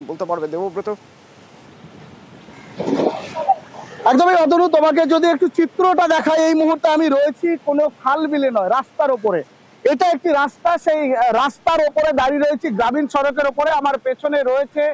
বলতে পারবে দেবব্রত? একদমই অতনু, তোমাকে যদি একটু চিত্রটা দেখাই, এই মুহূর্তে আমি রয়েছি কোনো খাল বিলে নয়, রাস্তার ওপরে। এটা একটি রাস্তা, সেই রাস্তার ওপরে দাঁড়িয়ে রয়েছি, গ্রামীণ সড়কের ওপরে। আমার পেছনে রয়েছে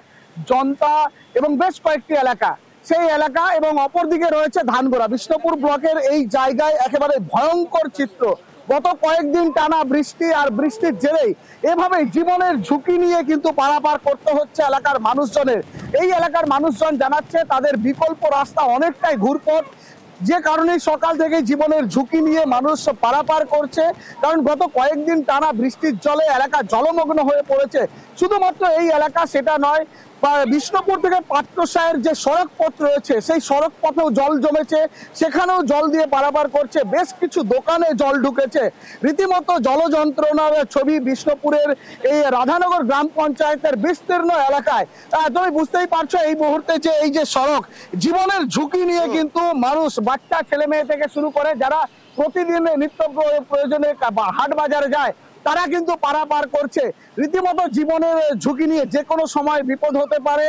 জনতা এবং বেশ কয়েকটি এলাকা, সেই এলাকা, এবং অপরদিকে রয়েছে ধানগোড়া। বিষ্ণুপুর ব্লকের এই জায়গায় একেবারে ভয়ঙ্কর চিত্র। গত কয়েকদিন টানা বৃষ্টি, আর বৃষ্টির জেরেই এভাবেই জীবনের ঝুঁকি নিয়ে কিন্তু পারাপার করতে হচ্ছে এলাকার মানুষজনের। এই এলাকার মানুষজন জানাচ্ছে তাদের বিকল্প রাস্তা অনেকটাই ঘুরপথ, যে কারণে সকাল থেকে জীবনের ঝুঁকি নিয়ে মানুষ পারাপার করছে। কারণ গত কয়েকদিন টানা বৃষ্টির জলে এলাকা জলমগ্ন হয়ে পড়েছে। শুধুমাত্র এই এলাকা সেটা নয়, বিষ্ণুপুর থেকে পাট্রসায়ের যে সড়ক পথ রয়েছে, সেই সড়ক পথেও জল জমেছে, সেখানেও জল দিয়ে পারাপার করছে। বেশ কিছু দোকানে জল ঢুকেছে। রীতিমতো জল যন্ত্রণার ছবি বিষ্ণুপুরের এই রাধানগর গ্রাম পঞ্চায়েতের বিস্তীর্ণ এলাকায়। তুমি বুঝতেই পারছো এই মুহূর্তে যে এই যে সড়ক, জীবনের ঝুঁকি নিয়ে কিন্তু মানুষ, বাচ্চা ছেলে মেয়ে থেকে শুরু করে যারা প্রতিদিন নিত্য প্রয়োজনে হাট বাজারে যায়, তারা কিন্তু পারাপার করছে রীতিমতো জীবনের ঝুঁকি নিয়ে। যে কোনো সময় বিপদ হতে পারে।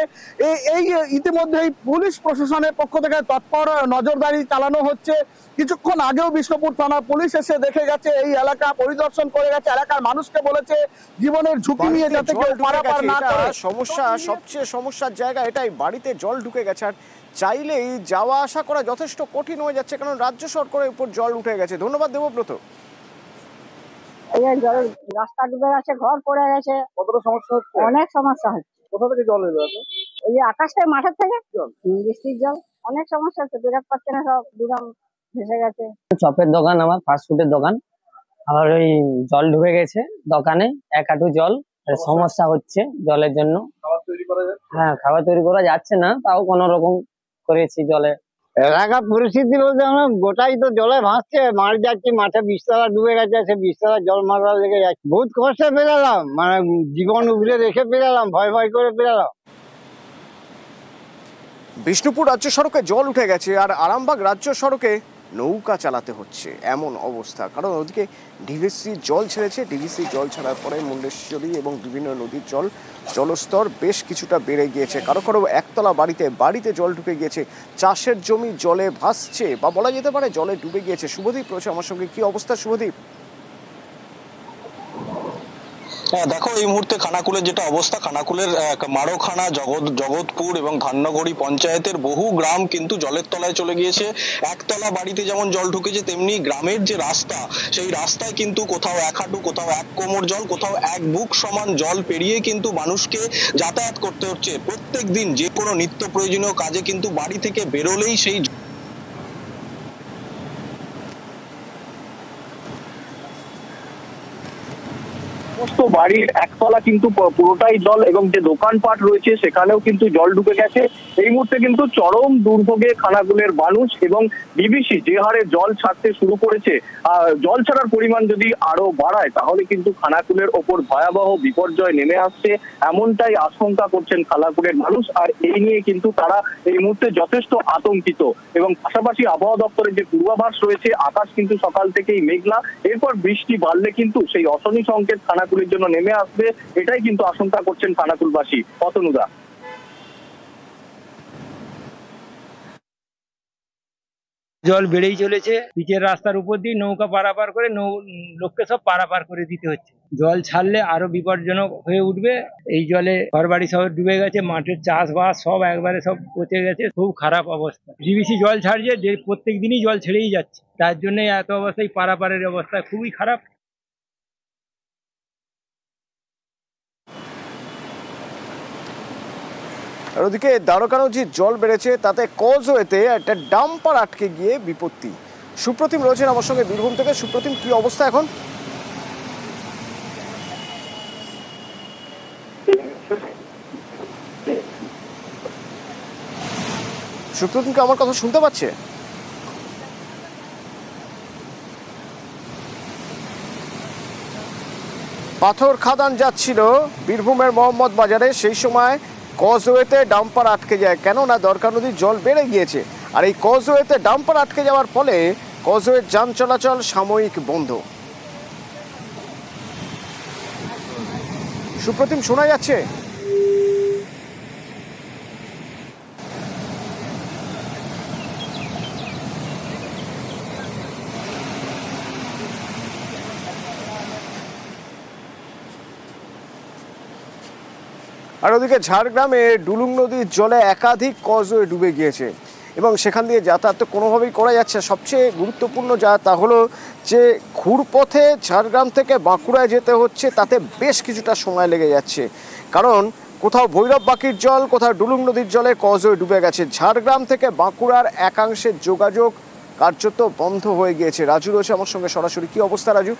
এই ইতিমধ্যেই পুলিশ প্রশাসনের পক্ষ থেকে তৎপর নজরদারি চালানো হচ্ছে। কিছুক্ষণ আগেও বিষ্ণুপুর থানা পুলিশ এসে দেখে গেছে, এই এলাকা পরিদর্শন করে গেছে, এলাকার মানুষকে বলেছে জীবনের ঝুঁকি নিয়ে যাতে কেউ পারাপার না করে। সমস্যা, সবচেয়ে সমস্যার জায়গা এটাই, বাড়িতে জল ঢুকে গেছে, আর চাইলেই যাওয়া আসা করা যথেষ্ট কঠিন হয়ে যাচ্ছে, কারণ রাজ্য সরকারের উপর জল উঠে গেছে। ধন্যবাদ দেবব্রত। রাস্তা ডুবে গেছে, ঘর পড়ে গেছে। কতটা সমস্যা হচ্ছে? অনেক সমস্যা হচ্ছে। কোথা থেকে জল এলো? ওই যে আকাশ থেকে, মাঠের থেকে বৃষ্টির জল, অনেক সমস্যা হচ্ছে। বেরোতে পারছে না, সব দুরাম ভেসে গেছে। চপের দোকান, আমার ফাস্টফুডের দোকান, আবার ওই জল ঢুকে গেছে দোকানে, এক হাঁটু জল। সমস্যা হচ্ছে জলের জন্য। হ্যাঁ, খাবার তৈরি করা যাচ্ছে না, তাও কোন রকম করেছি জলে। এলাকার পরিস্থিতি বলতে আমরা গোটাই তো জলে ভাসছে, মাঠ যাচ্ছি, মাঠে বিস্তলা ডুবে গেছে, সে বিস্তলা জল মারা লেগে যাচ্ছে। বহুত কষ্টে পেরালাম, মানে জীবন উপরে রেখে পেরালাম, ভয় ভয় করে পেরালাম। বিষ্ণুপুর রাজ্য সড়কে জল উঠে গেছে, আর আরামবাগ রাজ্য সড়কে নৌকা চালাতে হচ্ছে এমন অবস্থা। কারণ ওদিকে ডিভিসি জল ছেড়েছে, ডিভিসি জল ছাড়ার পরে মুন্ডেশ্বরী এবং বিভিন্ন নদীর জলস্তর বেশ কিছুটা বেড়ে গিয়েছে। কারো কারো একতলা বাড়িতে জল ঢুকে গিয়েছে, চাষের জমি জলে ভাসছে, বা বলা যেতে পারে জলে ডুবে গিয়েছে। শুভদীপ রয়েছে আমার সঙ্গে, কি অবস্থা শুভদীপ? হ্যাঁ দেখো, এই মুহূর্তে খানাকুলের যেটা অবস্থা, খানাকুলের মারোখানা, জগৎপুর এবং ধান্যগড়ি পঞ্চায়েতের বহু গ্রাম কিন্তু জলের তলায় চলে গিয়েছে। একতলা বাড়িতে যেমন জল ঢুকেছে, তেমনি গ্রামের যে রাস্তা, সেই রাস্তায় কিন্তু কোথাও এক হাঁটু, কোথাও এক কোমর জল, কোথাও এক বুক সমান জল পেরিয়ে কিন্তু মানুষকে যাতায়াত করতে হচ্ছে। প্রত্যেক দিন যে কোনো নিত্য প্রয়োজনীয় কাজে কিন্তু বাড়ি থেকে বেরোলেই সেই সমস্ত বাড়ির একতলা কিন্তু পুরোটাই জল, এবং যে দোকানপাট রয়েছে সেখানেও কিন্তু জল ঢুকে গেছে। এই মুহূর্তে কিন্তু চরম দুর্ভোগে খানাকুলের মানুষ, এবং ডিভিসি যে হারে জল ছাড়তে শুরু করেছে, জল ছাড়ার পরিমাণ যদি আরো বাড়ায় তাহলে কিন্তু খানাকুলের ওপর ভয়াবহ বিপর্যয় নেমে আসছে, এমনটাই আশঙ্কা করছেন খানাকুলের মানুষ। আর এই নিয়ে কিন্তু তারা এই মুহূর্তে যথেষ্ট আতঙ্কিত। এবং পাশাপাশি আবহাওয়া দপ্তরের যে পূর্বাভাস রয়েছে, আকাশ কিন্তু সকাল থেকেই মেঘলা, এরপর বৃষ্টি বাড়লে কিন্তু সেই অশনি সংকেত খানাকুলের জন্য নেমে আসবে, এটাই কিন্তু আশঙ্কা করছেন খানাকুলবাসী। অতনুদা, জল বেড়েই চলেছে, পিচের রাস্তার উপর দিয়ে নৌকা পারাপার করে লোককে সব পারাপার করে দিতে হচ্ছে। জল ছাড়লে আরো বিপজ্জনক হয়ে উঠবে। এই জলে ঘরবাড়ি সব ডুবে গেছে, মাঠের চাষবাস সব একবারে সব পচে গেছে, খুব খারাপ অবস্থা। ডিভিসি জল ছাড়ছে, যে প্রত্যেক দিনই জল ছেড়েই যাচ্ছে, তার জন্য এত অবস্থায় পারাপারের অবস্থা খুবই খারাপ। আর ওদিকে দ্বারকানো যে জল বেড়েছে, তাতে কজওয়েতে একটা ডাম্পার আটকে গিয়ে বিপত্তি। সুপ্রতিম রয়েছেন আমার সঙ্গে বীরভূম থেকে। সুপ্রতিম, কি অবস্থা এখন? সুপ্রতিম কি আমার কথা শুনতে পাচ্ছে? পাথর খাদান যাচ্ছিল বীরভূমের মোহাম্মদ বাজারে, সেই সময় কজওয়েতে ডাম্পার আটকে যায়। কেননা দরকা নদীর জল বেড়ে গিয়েছে, আর এই কজওয়েতে ডাম্পার আটকে যাওয়ার ফলে কজওয়ের যান চলাচল সাময়িক বন্ধ। সুপ্রতিম, শোনা যাচ্ছে? আর ওদিকে ঝাড়গ্রামে ডুলুং নদীর জলে একাধিক কজওয়ে ডুবে গিয়েছে এবং সেখান দিয়ে যাতায়াত তো কোনোভাবেই করা যাচ্ছে। সবচেয়ে গুরুত্বপূর্ণ যা তা হলো যে ঘুরপথে ঝাড়গ্রাম থেকে বাঁকুড়ায় যেতে হচ্ছে, তাতে বেশ কিছুটা সময় লেগে যাচ্ছে, কারণ কোথাও ভৈরব বাকির জল, কোথাও ডুলুং নদীর জলে কজওয়ে ডুবে গেছে। ঝাড়গ্রাম থেকে বাঁকুড়ার একাংশের যোগাযোগ কার্যত বন্ধ হয়ে গিয়েছে। রাজু রয়েছে আমার সঙ্গে সরাসরি। কি অবস্থা রাজু?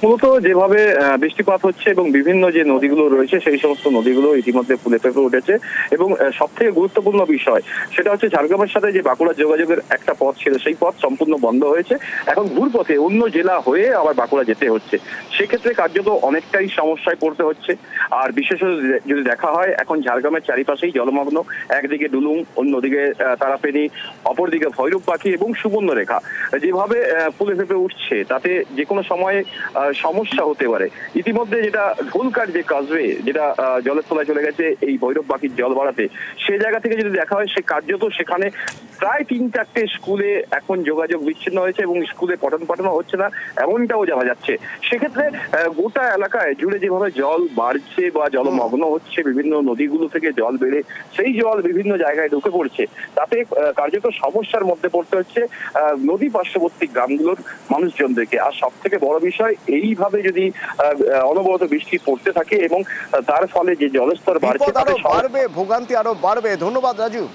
মূলত যেভাবে বৃষ্টিপাত হচ্ছে এবং বিভিন্ন যে নদীগুলো রয়েছে সেই সমস্ত নদীগুলো ইতিমধ্যে ফুলে ফেঁপে উঠেছে এবং সব থেকে গুরুত্বপূর্ণ বিষয় সেটা হচ্ছে ঝাড়গ্রামের সাথে যে বাঁকুড়ার যোগাযোগের একটা পথ ছিল সেই পথ সম্পূর্ণ বন্ধ হয়েছে। এখন ঘুরপথে অন্য জেলা হয়ে আবার বাঁকুড়া যেতে হচ্ছে, সেক্ষেত্রে কার্যত অনেকটাই সমস্যায় পড়তে হচ্ছে। আর বিশেষত যদি দেখা হয় এখন ঝাড়গ্রামের চারিপাশেই জলমগ্ন, একদিকে ডুলুং, অন্যদিকে তারাপেনি, অপরদিকে ভৈরব পাখি এবং সুবর্ণরেখা। যেভাবে ফুলে ফেঁপে উঠছে তাতে যে কোনো সময়ে সমস্যা হতে পারে। ইতিমধ্যে যেটা ঢোলকার যে কাজওয়ে যেটা জলের তলায় চলে গেছে এই ভৈরব পাখির জল বাড়াতে, সেই জায়গা থেকে যদি দেখা হয় সে কার্যত সেখানে প্রায় 3-4টে স্কুলে এখন যোগাযোগ বিচ্ছিন্ন হয়েছে এবং স্কুলে পঠন পাঠানো হচ্ছে না এমনটাও জানা যাচ্ছে। সেক্ষেত্রে গোটা এলাকায় জুড়ে যেভাবে জল বাড়ছে বা জলমগ্ন হচ্ছে, বিভিন্ন নদীগুলো থেকে জল বেড়ে সেই জল বিভিন্ন জায়গায় ঢুকে পড়ছে, তাতে কার্যত সমস্যার মধ্যে পড়তে হচ্ছে নদী পার্শ্ববর্তী গ্রামগুলোর মানুষজনদেরকে। আর সব থেকে বড় বিষয়, এইভাবে যদি অনবরত বৃষ্টি পড়তে থাকে এবং তার ফলে যে জলস্তর বাড়ছে তাতে বাড়বে, ভোগান্তি আরো বাড়বে। ধন্যবাদ রাজু।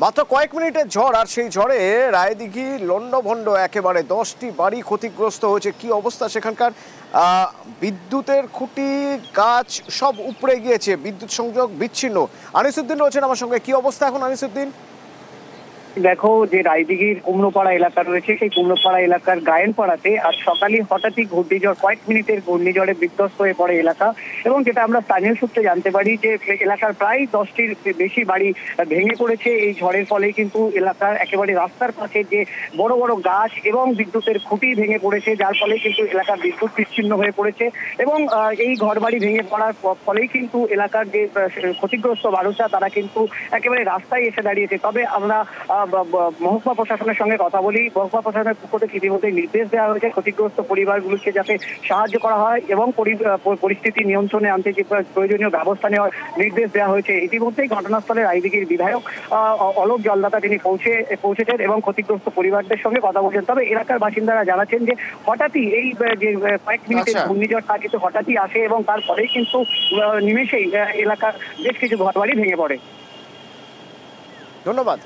মাত্র কয়েক মিনিটের ঝড়, আর সেই ঝড়ে রায়দিঘি লন্ডভন্ড একেবারে 10টি বাড়ি ক্ষতিগ্রস্ত হয়েছে। কি অবস্থা সেখানকার? বিদ্যুতের খুঁটি, গাছ সব উপড়ে গিয়েছে, বিদ্যুৎ সংযোগ বিচ্ছিন্ন। আনিসুদ্দিন রয়েছেন আমার সঙ্গে। কি অবস্থা এখন আনিসুদ্দিন? দেখো, যে রায়দিঘির কুমড়োপাড়া এলাকা রয়েছে সেই কুমড়োপাড়া এলাকার গায়েনপাড়াতে আজ সকালে হঠাৎই ঘূর্ণিঝড়, কয়েক মিনিটের ঘূর্ণিঝড়ে বিধ্বস্ত হয়ে পড়ে এলাকা। এবং যেটা আমরা স্থানীয় সূত্রে জানতে পারি যে এলাকার প্রায় 10টির বেশি বাড়ি ভেঙে পড়েছে এই ঝড়ের ফলে। কিন্তু এলাকার একেবারে রাস্তার পাশে যে বড় বড় গাছ এবং বিদ্যুতের খুঁটি ভেঙে পড়েছে, যার ফলে কিন্তু এলাকার বিদ্যুৎ বিচ্ছিন্ন হয়ে পড়েছে। এবং এই ঘরবাড়ি ভেঙে পড়ার ফলেই কিন্তু এলাকার যে ক্ষতিগ্রস্ত মানুষরা তারা কিন্তু একেবারে রাস্তায় এসে দাঁড়িয়েছে। তবে আমরা মহকুমা প্রশাসনের সঙ্গে কথা বলি। মহকুমা প্রশাসনের পক্ষ থেকে ইতিমধ্যে নির্দেশ দেওয়া হয়েছে ক্ষতিগ্রস্ত পরিবারগুলোকে যাতে সাহায্য করা হয় এবং পরিস্থিতি নিয়ন্ত্রণে আনতে যে প্রয়োজনীয় ব্যবস্থা নেওয়ার নির্দেশ দেওয়া হয়েছে। ইতিমধ্যেই ঘটনাস্থলে রায়দিঘির বিধায়ক অলোক জলদাতা তিনি পৌঁছেছেন এবং ক্ষতিগ্রস্ত পরিবারদের সঙ্গে কথা বলছেন। তবে এলাকার বাসিন্দারা জানাচ্ছেন যে হঠাৎই এই যে কয়েক মিনিটের ঘূর্ণিঝড়টা কিন্তু হঠাৎই আসে এবং তারপরেই কিন্তু নিমেষেই এলাকার বেশ কিছু ঘরবাড়ি ভেঙে পড়ে। ধন্যবাদ।